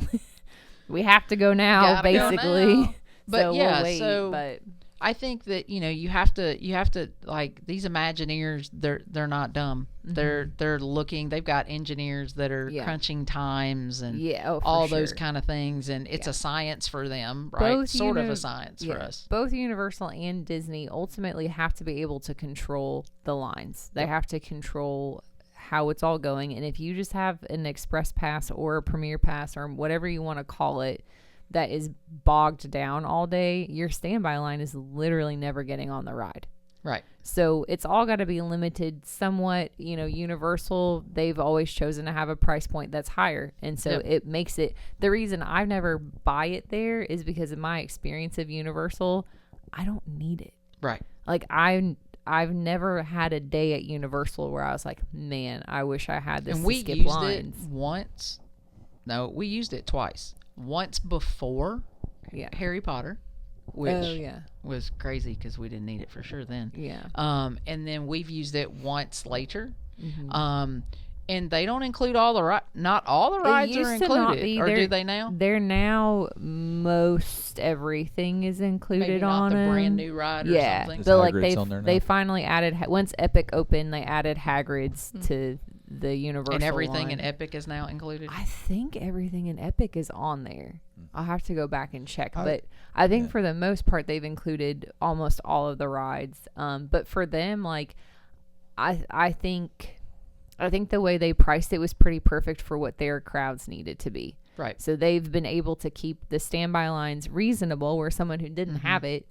we have to go now, Gotta go basically. now. But so yeah, we'll wait, so but I think that you have to like these Imagineers. They're not dumb. They're looking. They've got engineers that are Yeah. crunching times and yeah, for all those sure. kind of things. And it's Yeah. a science for them, right? Both Sort of uni- a science for us. Both Universal and Disney ultimately have to be able to control the lines. They have to control how it's all going. And if you just have an express pass or a premier pass or whatever you want to call it that is bogged down all day, your standby line is literally never getting on the ride. Right. So it's all got to be limited somewhat. Universal, they've always chosen to have a price point that's higher. And so it makes it, the reason I never buy it there is because of my experience of Universal, I don't need it. Right. Like I've never had a day at Universal where I was like, man, I wish I had this And to we skip used lines. it once. No, we used it twice. Once before Harry Potter, which was crazy because we didn't need it for sure then. Yeah. And then we've used it once later. And they don't include all the not all the rides are used to not included, be. or They're- do they now? They're now most everything is included Maybe on not the them. brand new ride or Yeah, something. Is but like Hagrid's on there they now? finally added once Epic opened, they added Hagrid's to the Universal And everything in line. Epic is now included. I think everything in Epic is on there. I'll have to go back and check, I- but I think yeah. for the most part they've included almost all of the rides. But for them, like I think the way they priced it was pretty perfect for what their crowds needed to be. Right. So they've been able to keep the standby lines reasonable, where someone who didn't have it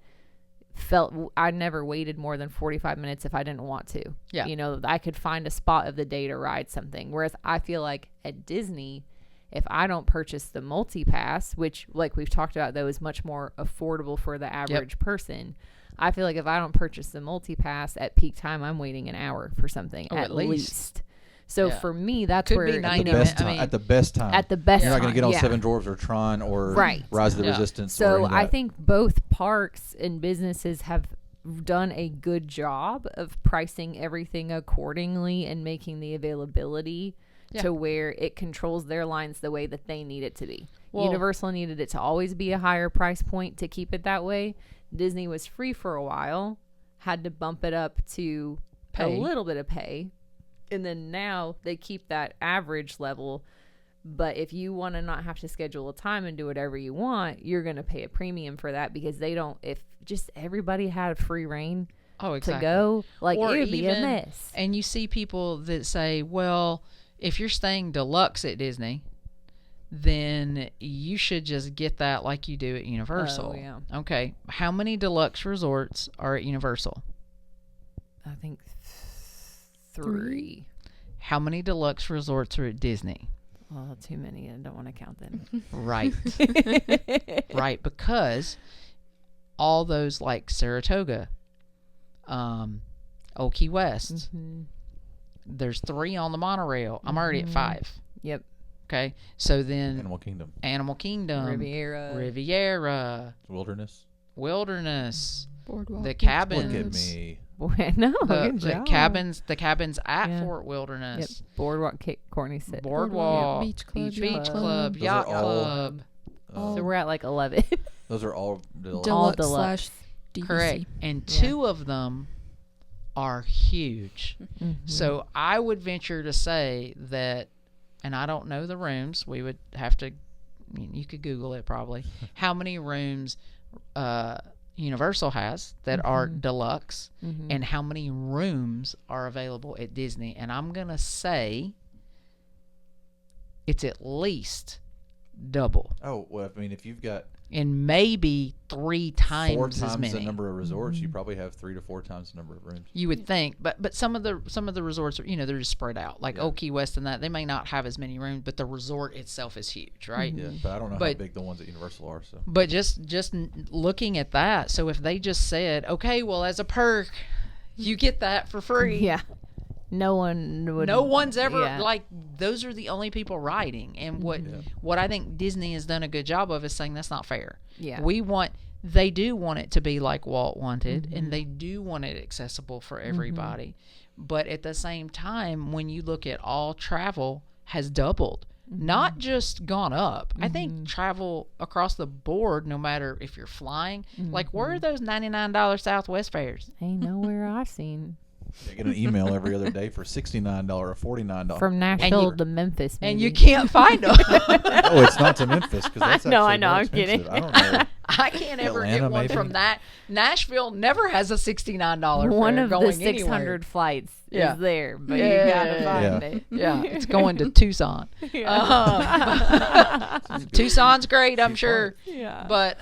felt I never waited more than 45 minutes if I didn't want to. Yeah. I could find a spot of the day to ride something. Whereas I feel like at Disney, if I don't purchase the multi-pass, which like we've talked about though is much more affordable for the average person, I feel like if I don't purchase the multi-pass at peak time, I'm waiting an hour for something at least. So for me, that's Could where be At 90 the minutes. best time. I mean, At the best time. at the best You're not time, going to get on yeah. Seven Dwarfs or Tron or Right. Rise of the Yeah. Resistance. or So any of I that. think both parks and businesses have done a good job of pricing everything accordingly and making the availability to where it controls their lines the way that they need it to be. Well- Universal needed it to always be a higher price point to keep it that way. Disney was free for a while, had to bump it up to Pay. a little bit of pay. And then now they keep that average level. But if you want to not have to schedule a time and do whatever you want, you're going to pay a premium for that because they don't, if just everybody had free reign to go, like Or it would be a even- mess. And you see people that say, well, if you're staying deluxe at Disney, then you should just get that like you do at Universal. Oh, yeah. Okay. How many deluxe resorts are at Universal? I think 3. How many deluxe resorts are at Disney? Well, too many. I don't want to count them. Right. Right. Because all those like Saratoga, Old Key West, there's 3 on the monorail. I'm already at 5. Yep. Okay. So then Animal Kingdom, Animal Kingdom, Riviera. Wilderness. Wilderness, Boardwalk. the Beach cabins. Look at Clubs. me. Boy, no, good the job. cabins at Yeah. Fort Yep. Wilderness, Boardwalk, Courtney said. Boardwalk, Beach Club, Beach Yacht Club, Club. Yacht Those are all- Club. So we're at like 11. Those are all deluxe. All Deluxe deluxe. slash DVC. Correct. And Yeah. 2 of them are huge. So I would venture to say that, and I don't know the rooms. We would have to, you could Google it probably, how many rooms Universal has that are deluxe and how many rooms are available at Disney. And I'm going to say it's at least double Oh, well, I mean, if you've got and maybe 3 4 times as times many. the number of resorts, you probably have 3 to 4 times the number of rooms. You would think, but some of the resorts are, they're just spread out. Like Yeah. Old Key West and that, they may not have as many rooms, but the resort itself is huge, right? Yeah, but I don't know how But- big the ones at Universal are. So But just looking at that, so if they just said, okay, well, as a perk, you get that for free. Yeah. No one would. No one's ever yeah. like those are the only people riding, and what I think Disney has done a good job of is saying that's not fair. Yeah. They do want it to be like Walt wanted, and they do want it accessible for everybody. But at the same time, when you look at all travel has doubled, not just gone up. I think travel across the board, no matter if you're flying, like where are those $99 Southwest fares? Ain't nowhere I've seen. I get an email every other day for $69 or $49. From Nashville to Memphis. And maybe. you can't find them. Oh, it's not to Memphis because that's I know, actually I know, more I'm expensive. kidding. I don't know. I can't ever Atlanta, get one maybe? from that. Nashville never has a $69 one fare of going the 600 anywhere. flights Yeah. is there, but Yeah. you gotta find it. Yeah, it's going to Tucson. Tucson's great, I'm sure. Yeah. But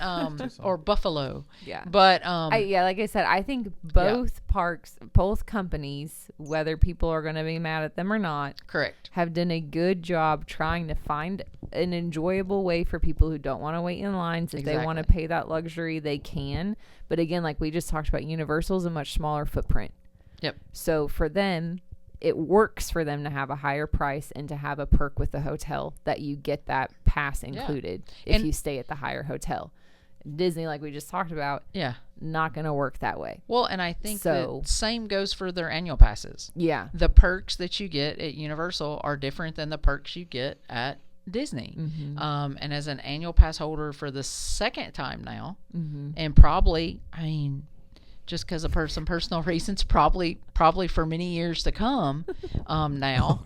or Buffalo. Yeah. But Like I said, I think both parks, both companies, whether people are going to be mad at them or not, correct. have done a good job trying to find an enjoyable way for people who don't want to wait in lines. If they want to pay that luxury, they can. But again, like we just talked about, Universal's a much smaller footprint. Yep. So for them, it works for them to have a higher price and to have a perk with the hotel that you get that pass included if you stay at the higher hotel. Disney, like we just talked about, not going to work that way. Well, and I think that same goes for their annual passes. Yeah. The perks that you get at Universal are different than the perks you get at Disney. Mm-hmm. And as an annual pass holder for the second time now, and probably, I mean, just because of some personal reasons, probably for many years to come now.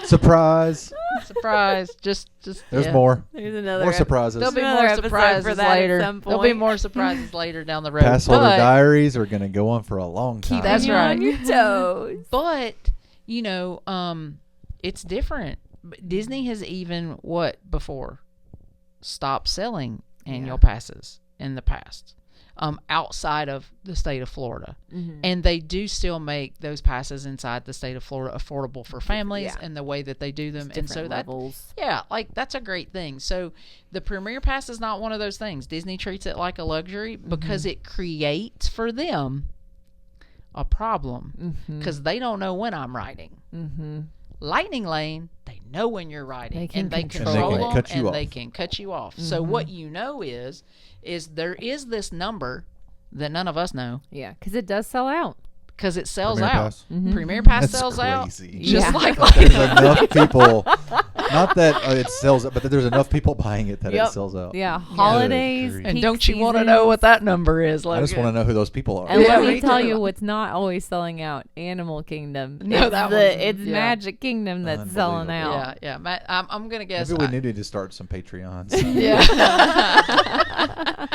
Surprise. Just There's more. There's another More surprises. There'll be Another more episode surprises for that at later. some There'll be point. more surprises later down the road. Pass holder But- diaries are going to go on for a long time. That's you right. on your toes. But, it's different. Disney has even, before? Stopped selling annual passes in the past. Outside of the state of Florida. Mm-hmm. And they do still make those passes inside the state of Florida affordable for families and the way that they do them. And so levels. that's a great thing. So the Premier Pass is not one of those things. Disney treats it like a luxury because it creates for them a problem because they don't know when I'm riding. Mm-hmm. Lightning Lane, they know when you're riding, They can and they control control it. them, and they can cut you off. So what you know is there is this number that none of us know Yeah, because it does sell out. because it sells Premier out. Pass? Premier Pass That's sells crazy. out, just Yeah. like There's Lightning. enough people. Not that it sells it, but that there's enough people buying it that Yep. it sells out. Yeah, holidays. grief. And peak don't you want to seasons. know what that number is? I just want to know who those people are. And Yeah, let me me tell too. you what's not always selling out. Animal Kingdom. No, it's that the, one's- it's yeah. Magic Kingdom that's selling Unbelievable. out. Yeah. Matt, I'm gonna guess. Maybe we needed to start some Patreons. Yeah.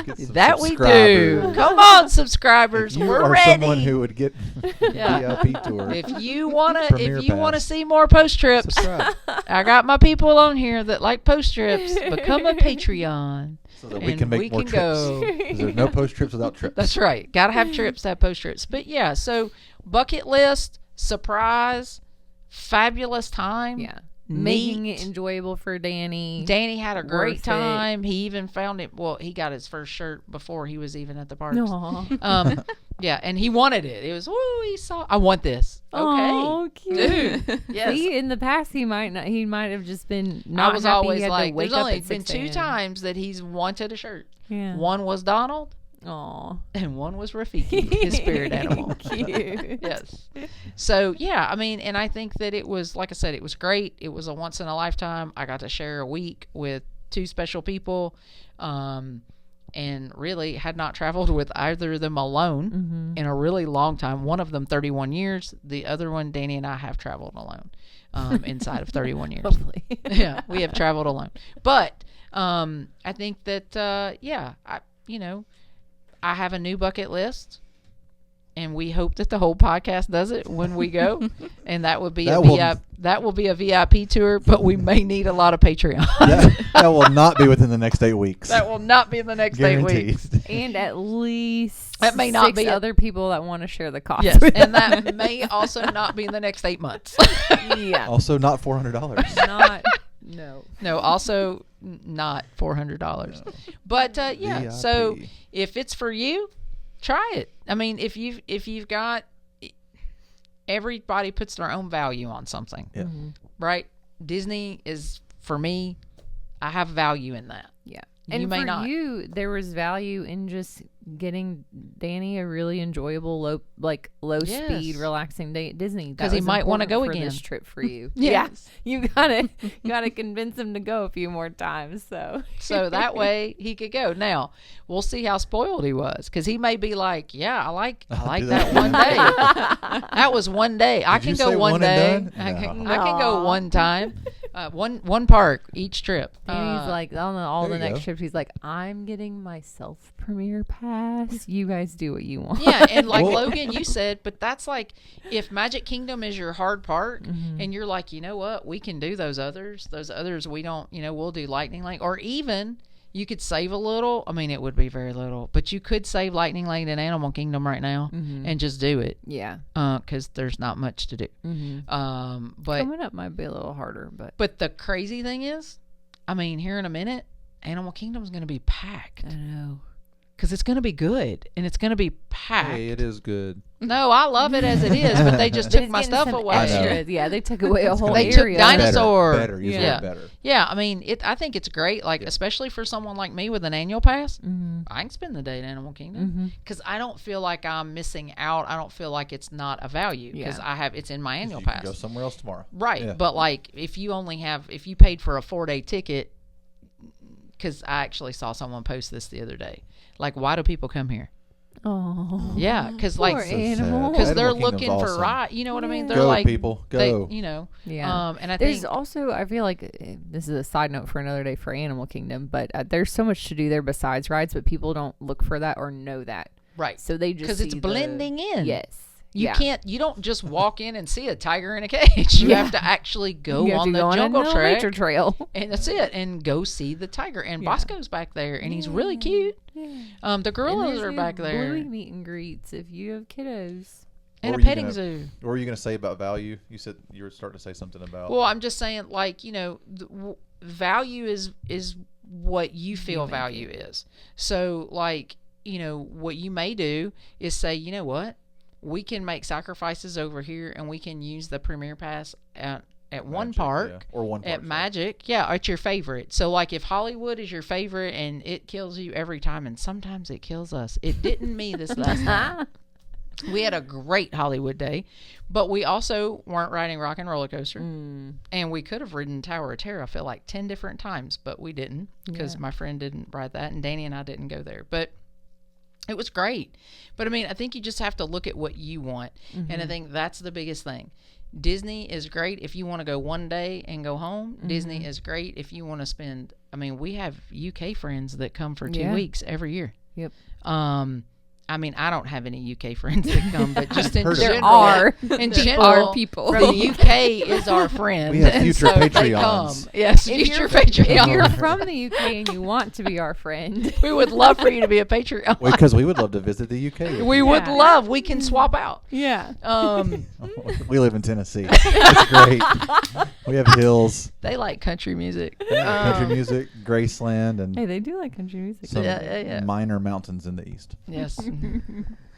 Get some That we do. subscribers. Come on, subscribers. If you We're are ready. someone who would get Yeah. VIP tour, If you wanna Premier Pass. see more post trips, subscribe I got my people on here that like post trips. Become a Patreon. so that we And can make we more can trips. go. 'Cause there's no post trips without trips. That's right. Got to have trips to have post trips. But yeah, so bucket list, surprise, fabulous time. Yeah. Neat. Making it enjoyable for Danny. Danny had a Great great fit. time. He even found it. Well, he got his first shirt before he was even at the parks. Aw. Yeah, and he wanted it. It was, oh, he saw. I want this. Okay, Oh, cute. dude. Yes. See, in the past, he might not. He might have just been not I was happy always he had like, to wake there's up only at been 6 two a.m. times that he's wanted a shirt. Yeah. One was Donald, Aw. and one was Rafiki, his spirit animal. Cute. Yes. So yeah, I mean, and I think that it was, like I said, it was great. It was a once in a lifetime. I got to share a week with two special people, and really had not traveled with either of them alone in a really long time. One of them 31 years. The other one, Danny and I have traveled alone inside of 31 years. Hopefully. Yeah, we have traveled alone. But I think that I have a new bucket list, and we hope that the whole podcast does it when we go, and that would be that will be a VIP tour. But we may need a lot of Patreon. that will not be within the next 8 weeks. That will not be in the next 8 Guaranteed. weeks. And at least That may not 6 be it. other people that want to share the cost. Yes, with and that may also not be in the next 8 months. yeah. Also, not $400. Not. No. No, also not $400. No. But yeah, VIP. so if it's for you, try it. I mean, if you've got, everybody puts their own value on something, Yeah. right? Disney is, for me, I have value in that. Yeah. You And may for not. you, there was value in just getting Danny a really enjoyable low Yes. speed, relaxing day at Disney. 'Cause That he was might wanna important go for again. This trip for you. Yes. Yeah, you gotta convince him to go a few more times. So that way he could go. Now we'll see how spoiled he was, because he may be like, "Yeah, I like do that that one again." day. That was one day. I Did you can go say one one day. and done? I can No. go one time." One park each trip. And he's like, on all there the you next go. trips, he's like, I'm getting myself Premier Pass. You guys do what you want. yeah, and like Well- Logan, you said, but that's like if Magic Kingdom is your hard park, Mm-hmm. and you're like, you know what, we can do those others. Those others we don't, we'll do Lightning Lane, or even you could save a little. I mean, it would be very little, but you could save Lightning Lane and Animal Kingdom right now and just do it. Yeah. Because there's not much to do. But Coming up might be a little harder, but the crazy thing is, I mean, here in a minute, Animal Kingdom's going to be packed I know. because it's going to be good and it's going to be packed. Hey, it is good. No, I love it as it is, but they just took my stuff away. I know. Extras. Yeah, they took away a whole They took area. dinosaur. Better. Use the Yeah. word better. Yeah, I mean, I think it's great, like especially for someone like me with an annual pass. Mm-hmm. I can spend the day at Animal Kingdom because I don't feel like I'm missing out. I don't feel like it's not a value because Yeah. it's in my annual You can pass. go somewhere else tomorrow. Right, Yeah. but like if you paid for a 4-day ticket, because I actually saw someone post this the other day. Like, why do people come here? Oh. Yeah, because Poor like So animal. because sad. they're Animal looking Kingdom's for awesome. ride. You know what I mean? They're Go, like people, they, go. Yeah. And I There's think also, I feel like this is a side note for another day for Animal Kingdom, but there's so much to do there besides rides, but people don't look for that or know that. right So they just because it's see blending in. Yes. You you don't just walk in and see a tiger in a cage. You Yeah. have to actually go You have on to the go jungle on a trek, nature trail. and that's it, and go see the tiger. And Yeah. Bosco's back there, and he's really cute. The gorillas are back there, Bluey meet and greets if you have kiddos. and What a were you petting gonna- zoo. What were you going to say about value? You said you were starting to say something about. Well, I'm just saying, like, value is what you feel make value is. So, like, what you may do is say, you know what, we can make sacrifices over here, and we can use the Premier Pass at one Magic, park. yeah. Or one park. At Magic, at your favorite. So, like, if Hollywood is your favorite and it kills you every time, and sometimes it kills us. It didn't me this last time. We had a great Hollywood day, but we also weren't riding Rock and Roller Coaster. And we could have ridden Tower of Terror, I feel like, 10 different times, but we didn't because my friend didn't ride that, and Danny and I didn't go there. But it was great. But, I mean, I think you just have to look at what you want. And I think that's the biggest thing. Disney is great if you want to go one day and go home. Disney is great if you want to spend. I mean, we have UK friends that come for 2 weeks every year. Yep. I mean, I don't have any UK friends that come, but just in Heard of general, it. in There general, are people. the UK is our friend. We have and future so they Patreons. come. Yes, If future you're Patreons. from the UK and you want to be our friend, We would love for you to be a Patreon. Because we would love to visit the UK. We would Yeah. love. We can swap out. yeah. We live in Tennessee. It's great. We have hills, They like country music. country music, Graceland, and Hey, they do like country music. some Yeah. minor mountains in the east. Yes.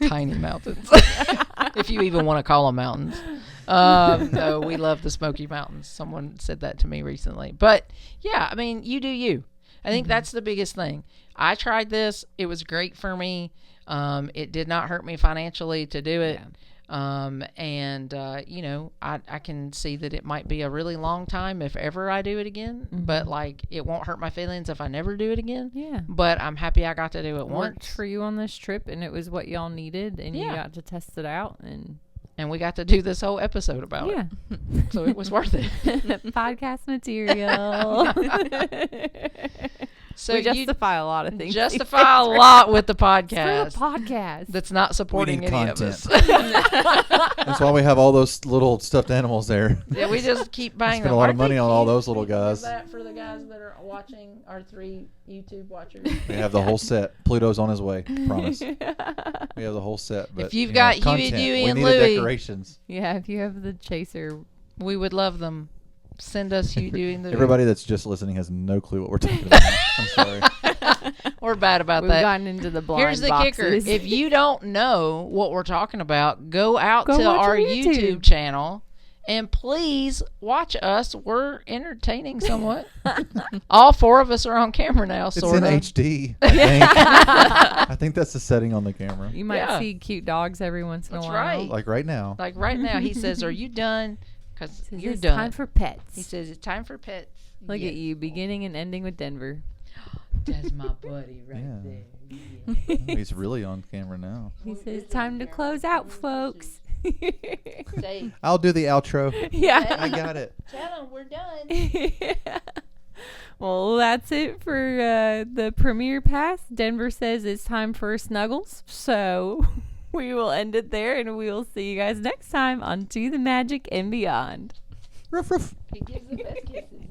Tiny mountains. If you even want to call them mountains. No, we love the Smoky Mountains. Someone said that to me recently. But, yeah, I mean, you do you. I think that's the biggest thing. I tried this. It was great for me. It did not hurt me financially to do it. I can see that it might be a really long time if ever I do it again. But, like, it won't hurt my feelings if I never do it again. Yeah. But I'm happy I got to do it Worked once. for you on this trip, and it was what y'all needed, and you Yeah. got to test it out, And we got to do this whole episode about yeah, it. So it was worth it. podcast material. So we you justify a lot of things. justify a lot with the It's for podcast the podcast. that's not supporting We any need of us. That's why we have all those little stuffed animals there. Yeah, we just keep buying Spend them. a lot of Aren't money they on all cute? those little Can you give guys. that for the guys that are watching, our 3 YouTube watchers. We have the whole set. Pluto's on his way. Promise. We have the whole set. But, If you've got Huey, content. Dewey, we and need Louie. decorations. Yeah, if you have the chaser, We would love them. Send us Huey, Dewey, and Louie. Everybody that's just listening has no clue what we're talking about. I'm sorry. We're bad about we've that. gotten into the blind Here's the boxes. kicker. If you don't know what we're talking about, go out Go to watch our our YouTube. YouTube channel and please watch us. We're entertaining somewhat. All 4 of us are on camera now, It's sort in of. HD. I think. I think that's the setting on the camera. you might Yeah. see cute dogs every once in That's a while. right. Like right now. Like right now, he says, "Are you done?" Because Says you're it's done. time for pets. He says, "It's time for pets." Look Yes. at you, beginning and ending with Denver. That's my buddy right Yeah. there. Yeah. He's really on camera now. He says, time to close out, folks. Say, I'll do the outro. Yeah. I got it. tell them we're done. Yeah. Well, that's it for the premiere pass. Denver says it's time for snuggles. So we will end it there, and we will see you guys next time on To the Magic and Beyond. Ruff, ruff. He gives the best kisses.